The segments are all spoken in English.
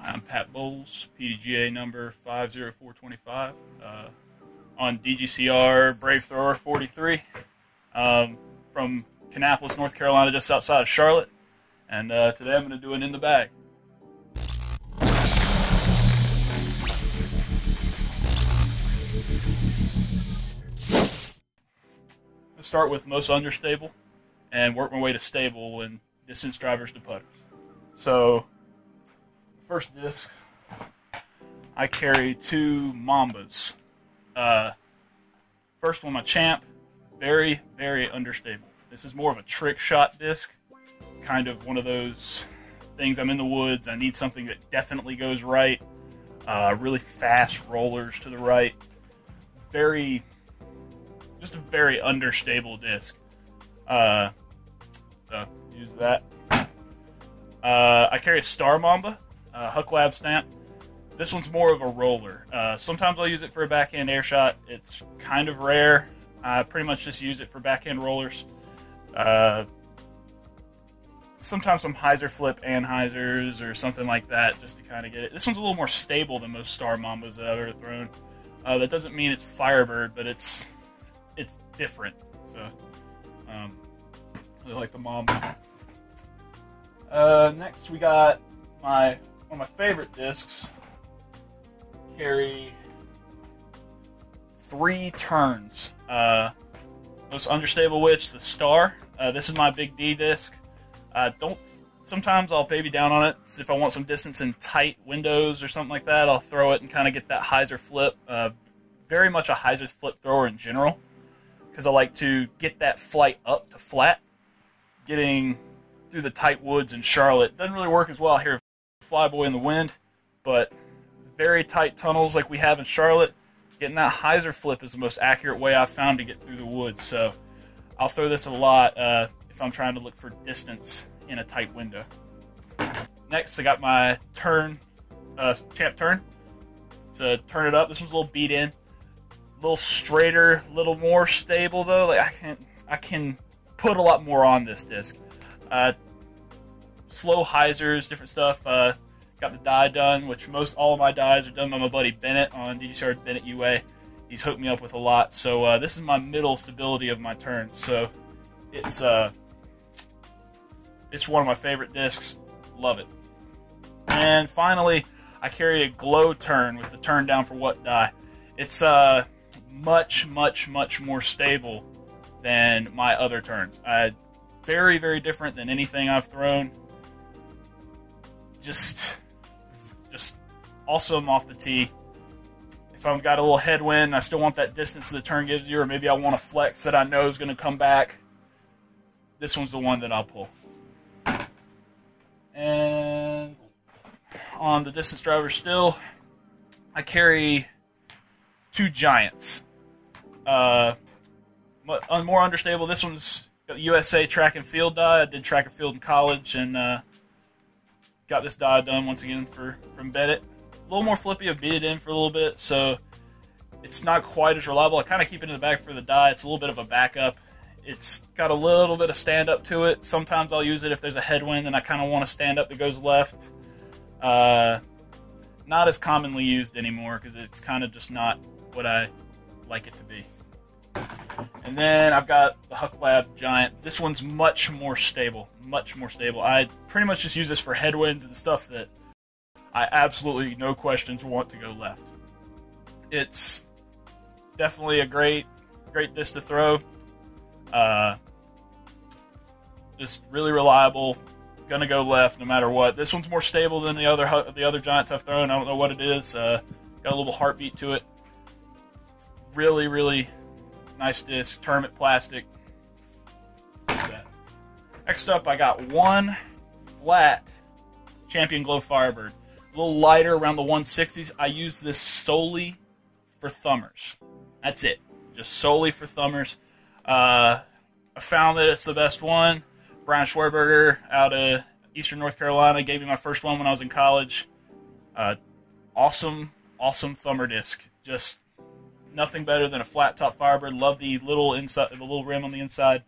I'm Pat Mowles, PDGA number 50425, on DGCR Brave Thrower 43, from Kannapolis, North Carolina, just outside of Charlotte. And today I'm going to do an in the bag. Let's start with most understable and work my way to stable and distance drivers to putters. So, first disc, I carry two Mambas. First one, my Champ, very, very understable. This is more of a trick shot disc, kind of one of those things. I'm in the woods, I need something that definitely goes right. Really fast rollers to the right. Just a very understable disc. So use that. I carry a Star Mamba, Huck Lab stamp. This one's more of a roller. Sometimes I'll use it for a backhand air shot. It's kind of rare. I pretty much just use it for backhand rollers. Sometimes some hyzer flip anhyzers or something like that, just to kind of get it. This one's a little more stable than most Star Mambas that I've ever thrown. That doesn't mean it's Firebird, but it's different. So, really like the Mamba. Next we got one of my favorite discs. Carry 3 turns. Most understable which, the Star. This is my big D disc. Sometimes I'll baby down on it. So if I want some distance in tight windows or something like that, I'll throw it and kind of get that hyzer flip. Very much a hyzer flip thrower in general, because I like to get that flight up to flat. Getting through the tight woods in Charlotte doesn't really work as well here. Flyboy in the wind, but very tight tunnels like we have in Charlotte, getting that hyzer flip is the most accurate way I've found to get through the woods. So I'll throw this a lot if I'm trying to look for distance in a tight window. Next, I got my turn, Champ turn. To turn it up, this one's a little beat in, a little straighter, a little more stable though. Like I can put a lot more on this disc. Slow hyzers, different stuff. Got the die done, which all of my dies are done by my buddy Bennett on DGCourseReview Bennett UA. He's hooked me up with a lot. So this is my middle stability of my turns. So it's one of my favorite discs. Love it. And finally, I carry a glow turn with the turn down for what die. It's much, much, much more stable than my other turns. Very, very different than anything I've thrown. Just awesome off the tee. If I've got a little headwind, I still want that distance the turn gives you, or maybe I want a flex that I know is going to come back, this one's the one that I'll pull. And on the distance driver still, I carry 2 Giants. More understable. This one's got the USA track and field die. I did track and field in college, and got this die done once again from Bennett. A little more flippy. I've beat it in for a little bit, so it's not quite as reliable. I kind of keep it in the bag for the die. It's a little bit of a backup. It's got a little bit of stand up to it. Sometimes I'll use it if there's a headwind and I kind of want a stand up that goes left. Not as commonly used anymore because it's kind of just not what I like it to be. And then I've got the Huck Lab Giant. This one's much more stable. Much more stable. I pretty much just use this for headwinds and stuff that I absolutely, no questions, want to go left. It's definitely a great disc to throw. Just really reliable. Gonna go left no matter what. This one's more stable than the other Giants I've thrown. I don't know what it is. Got a little heartbeat to it. It's really, really nice disc. Tournament plastic. Next up, I got one flat Champion Glow Firebird. A little lighter, around the 160s. I use this solely for thumbers. That's it. Just solely for thumbers. I found that it's the best one. Brian Schwerberger out of Eastern North Carolina gave me my first one when I was in college. Awesome thumber disc. Just nothing better than a flat top Firebird. Love the little rim on the inside.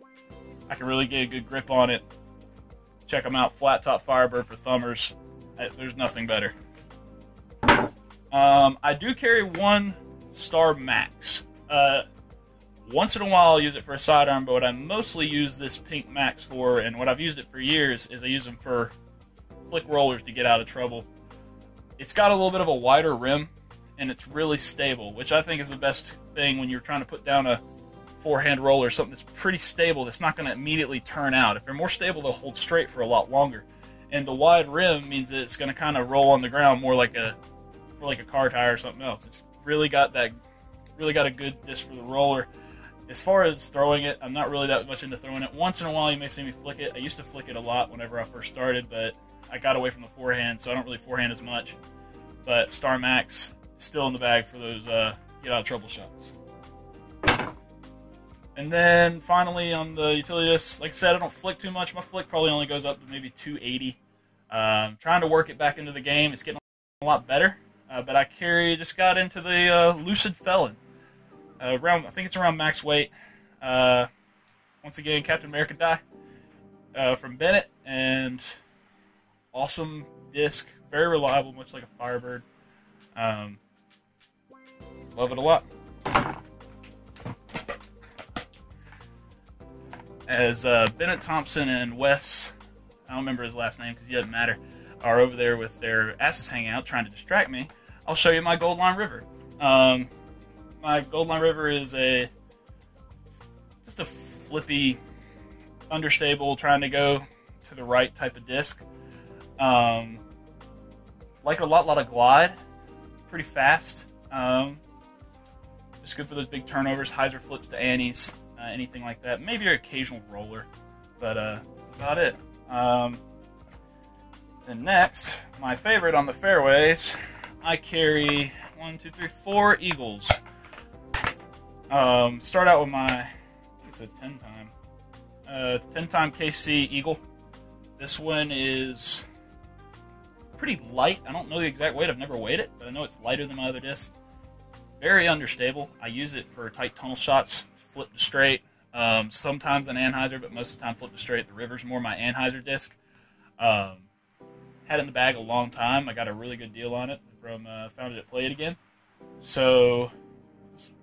I can really get a good grip on it. Check them out, flat top Firebird for thumbers. There's nothing better. I do carry one Star Max. Once in a while I'll use it for a sidearm, but what I mostly use this pink Max for, and what I've used it for years, is I use them for flick rollers to get out of trouble. It's got a little bit of a wider rim, and it's really stable, which I think is the best thing when you're trying to put down a forehand roller, something that's pretty stable, that's not going to immediately turn out. If they're more stable, they'll hold straight for a lot longer. And the wide rim means that it's going to kind of roll on the ground more like a car tire or something else. It's really got a good disc for the roller. As far as throwing it, I'm not really that much into throwing it. Once in a while you may see me flick it. I used to flick it a lot whenever I first started, but I got away from the forehand, so I don't really forehand as much. But Star Max still in the bag for those get out of trouble shots. And then finally on the utility disc, like I said, I don't flick too much. My flick probably only goes up to maybe 280. Trying to work it back into the game. It's getting a lot better. But I just got into the Lucid Felon. I think it's around max weight. Once again, Captain America die from Bennett, and awesome disc, very reliable, much like a Firebird. Love it a lot. As Bennett Thompson and Wes, I don't remember his last name because he doesn't matter, are over there with their asses hanging out trying to distract me, I'll show you my Goldline River. My Goldline River is just a flippy, understable, trying to go to the right type of disc. Like a lot of glide, pretty fast. Just good for those big turnovers, hyzer flips to annies, anything like that. Maybe an occasional roller, but that's about it. Then next, my favorite on the fairways, I carry 4 Eagles. Start out with my, it's a 10-time KC Eagle. This one is pretty light. I don't know the exact weight. I've never weighed it, but I know it's lighter than my other discs. Very understable. I use it for tight tunnel shots, flip to straight. Sometimes an anhyzer, but most of the time flip to straight. The River's more my anhyzer disc. Had it in the bag a long time. I got a really good deal on it from found it at Play It Again. So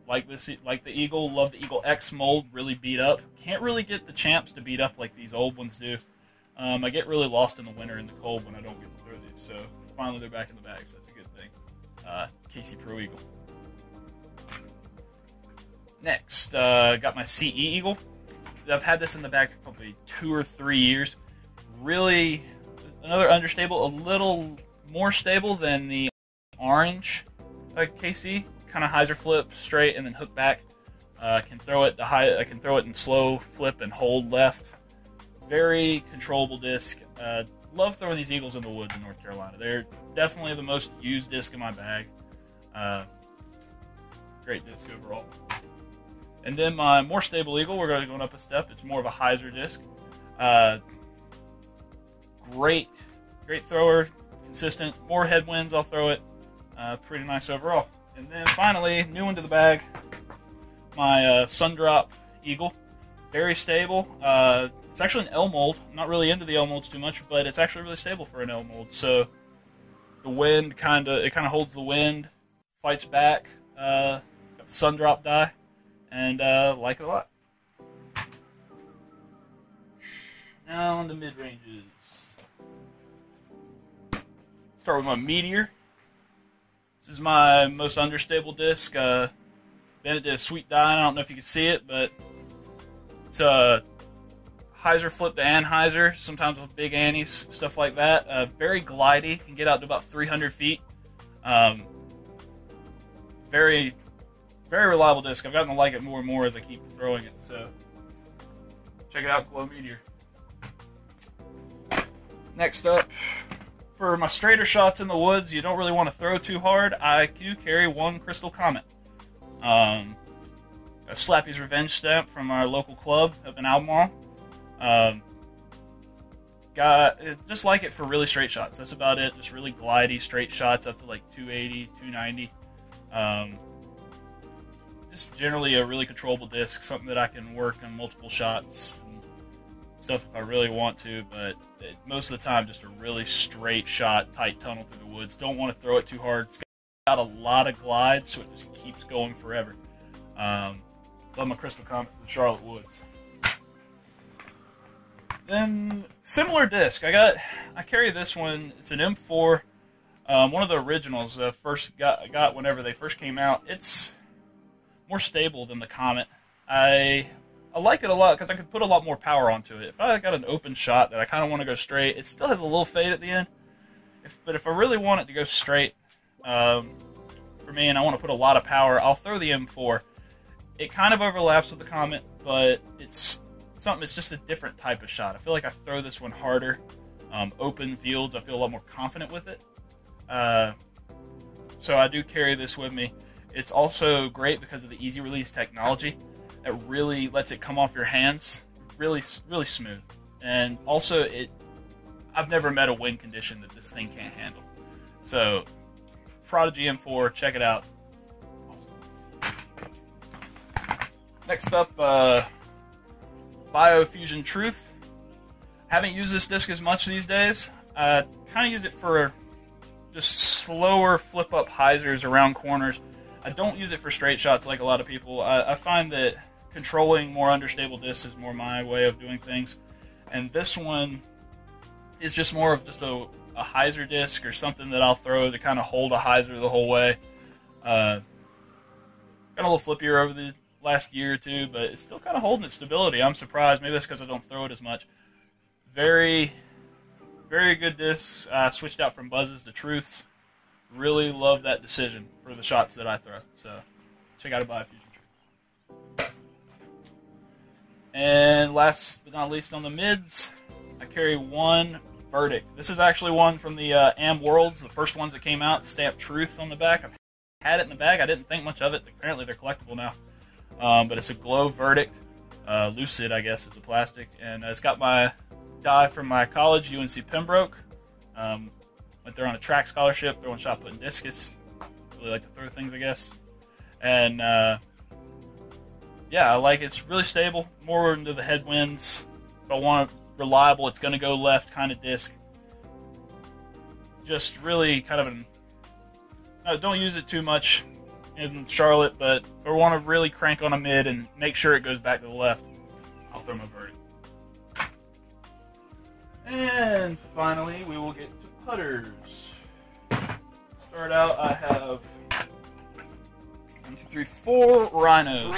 like the Eagle, love the Eagle X mold, really beat up. Can't really get the Champs to beat up like these old ones do. I get really lost in the winter and the cold when I don't get to throw these. So finally they're back in the bag, so that's a good thing. KC Pro Eagle. Next, got my CE Eagle. I've had this in the bag for probably 2 or 3 years. Really, another understable, a little more stable than the orange KC. Kind of hyzer flip straight and then hook back. I can throw it in slow flip and hold left. Very controllable disc. Love throwing these Eagles in the woods in North Carolina. They're definitely the most used disc in my bag. Great disc overall. And then my more stable Eagle, we're going up a step. It's more of a hyzer disc. Great thrower, consistent. More headwinds, I'll throw it. Pretty nice overall. And then finally, new one to the bag, my Sundrop Eagle. Very stable. It's actually an L mold. I'm not really into the L molds too much, but it's actually really stable for an L mold. So the wind it kind of holds the wind, fights back. Got the Sundrop die, and like it a lot. Now on the mid ranges. Start with my Meteor. This is my most understable disc. Bennett did a sweet die. I don't know if you can see it, but it's a hyzer flip to anhyzer, sometimes with big annies, stuff like that. Very glidey, can get out to about 300 feet. Very, very reliable disc. I've gotten to like it more and more as I keep throwing it. So check it out, Glow Meteor. Next up, for my straighter shots in the woods, you don't really want to throw too hard. I do carry one Crystal Comet. A Slappy's Revenge stamp from our local club up in Albemarle. Just like it for really straight shots. That's about it. Just really glidey straight shots up to like 280, 290. Just generally a really controllable disc, something that I can work on multiple shots and stuff if I really want to, but most of the time just a really straight shot, tight tunnel through the woods. Don't want to throw it too hard. It's got a lot of glide, so it just keeps going forever. Love my Crystal Comet from Charlotte Woods. Then similar disc. I carry this one. It's an M4. One of the originals. First got whenever they first came out. It's more stable than the Comet. I like it a lot because I could put a lot more power onto it. If I got an open shot that I kind of want to go straight, it still has a little fade at the end. But if I really want it to go straight, for me, and I want to put a lot of power, I'll throw the M4. It kind of overlaps with the Comet, but it's just a different type of shot. I feel like I throw this one harder. Open fields, I feel a lot more confident with it. So I do carry this with me. It's also great because of the easy release technology that really lets it come off your hands really smooth. And also, I've never met a wind condition that this thing can't handle. So Prodigy M4, check it out. Next up, Biofusion Truth. Haven't used this disc as much these days. Kind of use it for just slower flip-up hyzers around corners. I don't use it for straight shots like a lot of people. I find that controlling more understable discs is more my way of doing things. And this one is just more of just a hyzer disc or something that I'll throw to kind of hold a hyzer the whole way. Got a little flippier over the last year or two, but it's still kind of holding its stability. I'm surprised. Maybe that's because I don't throw it as much. Very, very good discs. Switched out from buzzes to truths. Really love that decision for the shots that I throw. So check out a Biofusion Truth. And last but not least on the mids, I carry one Verdict. This is actually one from the AM Worlds, the first ones that came out, stamped Truth on the back. I've had it in the bag. I didn't think much of it. Apparently they're collectible now. But it's a glow Verdict. Lucid, I guess, is the plastic. And it's got my die from my college, UNC Pembroke. Went there on a track scholarship, throwing shot put and discus. Really like to throw things, I guess. And yeah, I like it. It's really stable, more into the headwinds. If I want it reliable, it's going to go left kind of disc. Just really kind of don't use it too much in Charlotte, but if I want to really crank on a mid and make sure it goes back to the left, I'll throw my Verdict. And finally, we will get to putters. Start out, I have 1, 2, 3, 4 Rhinos.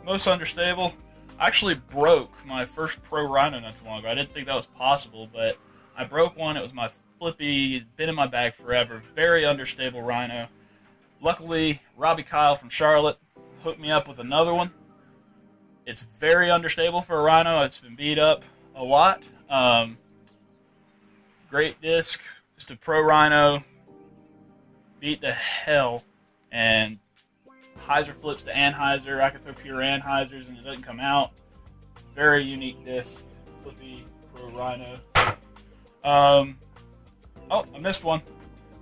Most understable. I actually broke my first Pro Rhino not too long ago. I didn't think that was possible, but I broke one. It was my flippy, it's been in my bag forever. Very understable Rhino. Luckily, Robbie Kyle from Charlotte hooked me up with another one. It's very understable for a Rhino. It's been beat up a lot. Great disc. Just a Pro Rhino. Beat to hell. And hyzer flips to anhyzer. I can throw pure anhyzers and it doesn't come out. Very unique disc. Flippy Pro Rhino. Oh, I missed one.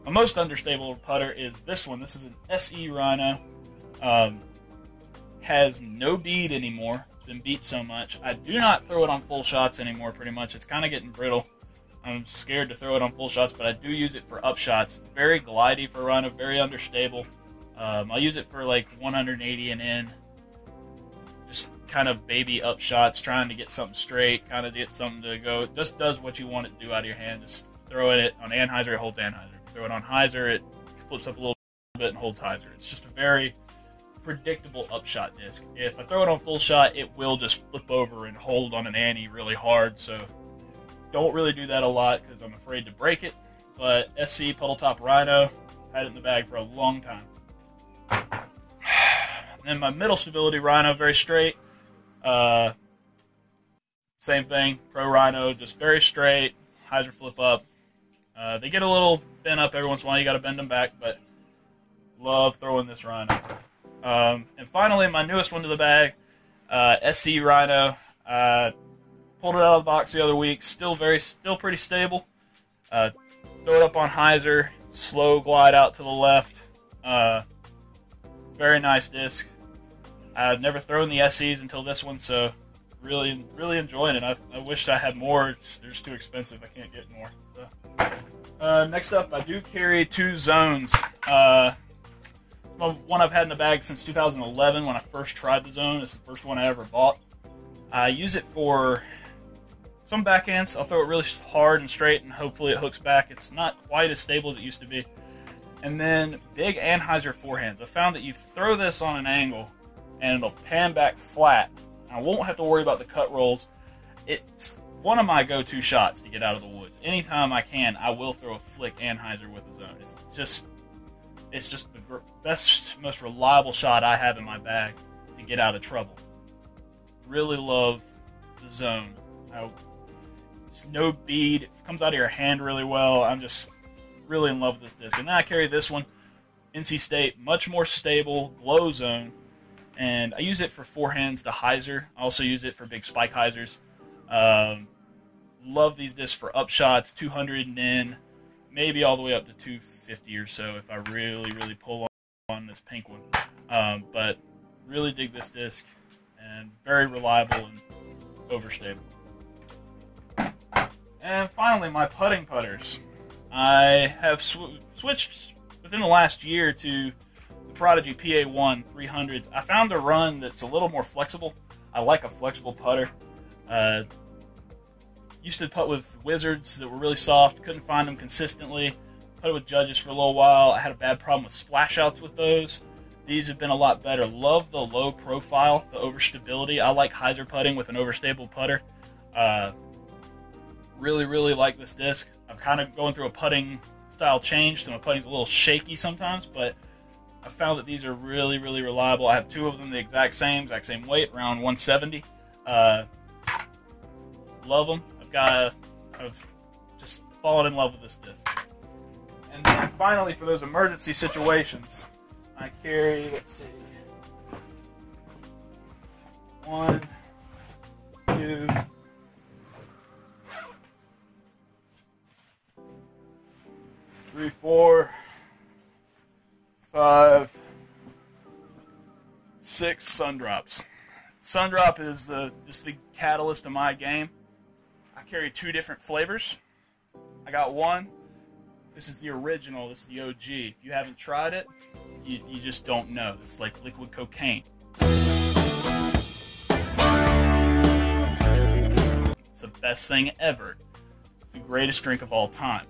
My most understable putter is this one. This is an SE Rhino. Has no bead anymore. It's been beat so much. I do not throw it on full shots anymore, pretty much. It's kind of getting brittle. I'm scared to throw it on full shots, but I do use it for up shots. Very glidey for a Rhino, very understable. I'll use it for like 180 and in. Just kind of baby up shots, trying to get something straight, kind of get something to go. It just does what you want it to do out of your hand. Just throw it on anhyzer, it holds anhyzer. Throw it on hyzer, it flips up a little bit and holds hyzer. It's just a very predictable upshot disc. If I throw it on full shot, it will just flip over and hold on an ante really hard, so don't really do that a lot because I'm afraid to break it. But SC Puddle Top Rhino, had it in the bag for a long time. And then my middle stability Rhino, very straight. Same thing, Pro Rhino, just very straight, hyzer flip up. They get a little bent up every once in a while, you got to bend them back, but love throwing this Rhino. And finally, my newest one to the bag, SC Rhino. Pulled it out of the box the other week, still pretty stable. Throw it up on hyzer, slow glide out to the left. Very nice disc. I've never thrown the SEs until this one, so really enjoying it. I wish I had more. They're just too expensive. I can't get more. So. Next up, I do carry 2 zones. One I've had in the bag since 2011 when I first tried the zone. It's the first one I ever bought. I use it for some backhands. I'll throw it really hard and straight, and hopefully it hooks back. It's not quite as stable as it used to be. And then big Anheuser forehands. I found that you throw this on an angle, and it'll pan back flat. I won't have to worry about the cut rolls. It's one of my go-to shots to get out of the woods. Anytime I can, I will throw a flick Anheuser with the zone. It's just the best, most reliable shot I have in my bag to get out of trouble. Really love the zone. Just no bead. It comes out of your hand really well. I'm just really in love with this disc. And then I carry this one, NC State, much more stable, glow zone. And I use it for forehands to hyzer. I also use it for big spike hyzers. Love these discs for upshots, 200 and in, maybe all the way up to 250 or so if I really, really pull on this pink one. But really dig this disc, and very reliable and overstable. And finally, my putting putters. I have switched within the last year to the Prodigy PA1 300s. I found a run that's a little more flexible. I like a flexible putter. Used to putt with Wizards that were really soft, couldn't find them consistently. Putted with Judges for a little while. I had a bad problem with splash outs with those. These have been a lot better. Love the low profile, the overstability. I like hyzer putting with an overstable putter. Really, really like this disc. I'm kind of going through a putting style change, so my putting's a little shaky sometimes, but I found that these are really, really reliable. I have 2 of them the exact same weight, around 170. Love them. I've just fallen in love with this disc. And then finally, for those emergency situations, I carry, let's see, 1, 2, 3, 4, 5, 6 sun drops. Sun drop is just the catalyst of my game. I carry 2 different flavors. I got one. This is the original. This is the OG. If you haven't tried it, you just don't know. It's like liquid cocaine. It's the best thing ever. It's the greatest drink of all time.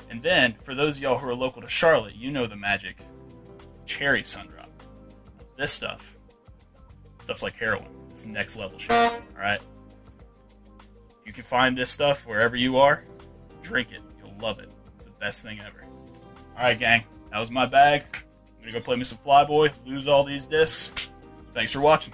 And then, for those of y'all who are local to Charlotte, you know the magic cherry sun drop. This stuff's like heroin. It's next level shit. Alright? You can find this stuff wherever you are. Drink it. You'll love it. It's the best thing ever. Alright, gang. That was my bag. I'm going to go play me some Flyboy, lose all these discs. Thanks for watching.